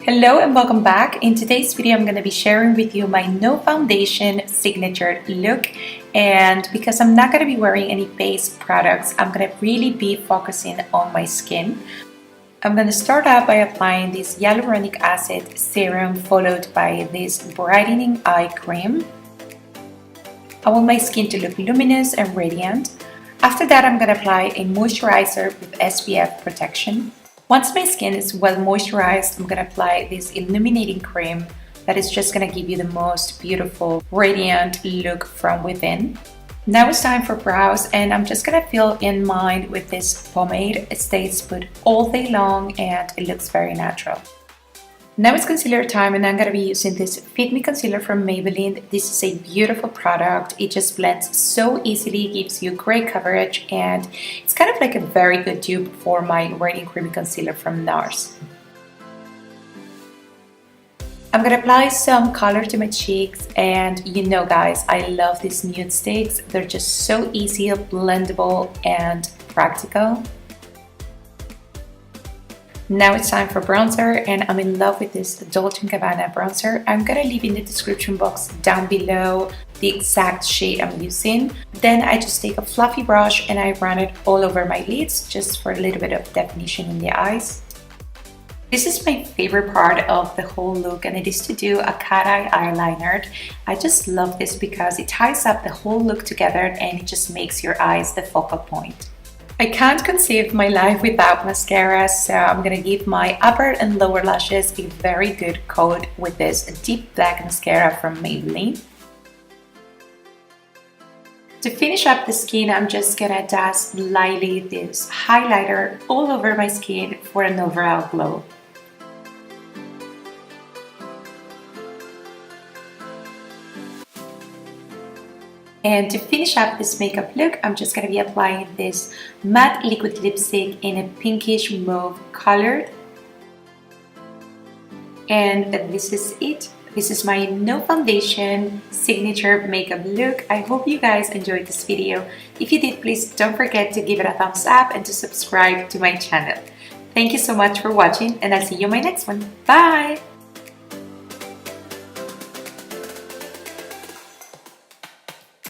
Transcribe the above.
Hello and welcome back. In today's video I'm going to be sharing with you my no foundation signature look, and because I'm not going to be wearing any base products, I'm going to really be focusing on my skin. I'm going to start out by applying this hyaluronic acid serum followed by this brightening eye cream. I want my skin to look luminous and radiant. After that I'm going to apply a moisturizer with SPF protection. Once my skin is well moisturized, I'm going to apply this illuminating cream that is just going to give you the most beautiful, radiant look from within. Now it's time for brows, and I'm just going to fill in mine with this pomade. It stays put all day long and it looks very natural. Now it's concealer time, and I'm going to be using this Fit Me concealer from Maybelline. This is a beautiful product. It just blends so easily, gives you great coverage, and it's kind of like a very good dupe for my Radiant Creamy Concealer from NARS. I'm going to apply some color to my cheeks, and you know guys, I love these nude sticks. They're just so easy, blendable, and practical. Now it's time for bronzer, and I'm in love with this Dolce & Gabbana bronzer. I'm gonna leave in the description box down below the exact shade I'm using. Then I just take a fluffy brush and I run it all over my lids just for a little bit of definition in the eyes. This is my favorite part of the whole look, and it is to do a cat eye eyeliner. I just love this because it ties up the whole look together and it just makes your eyes the focal point. I can't conceive my life without mascara, so I'm gonna give my upper and lower lashes a very good coat with this deep black mascara from Maybelline. To finish up the skin, I'm just gonna dust lightly this highlighter all over my skin for an overall glow. And to finish up this makeup look, I'm just going to be applying this matte liquid lipstick in a pinkish mauve color. And this is it. This is my no foundation signature makeup look. I hope you guys enjoyed this video. If you did, please don't forget to give it a thumbs up and to subscribe to my channel. Thank you so much for watching, and I'll see you in my next one. Bye!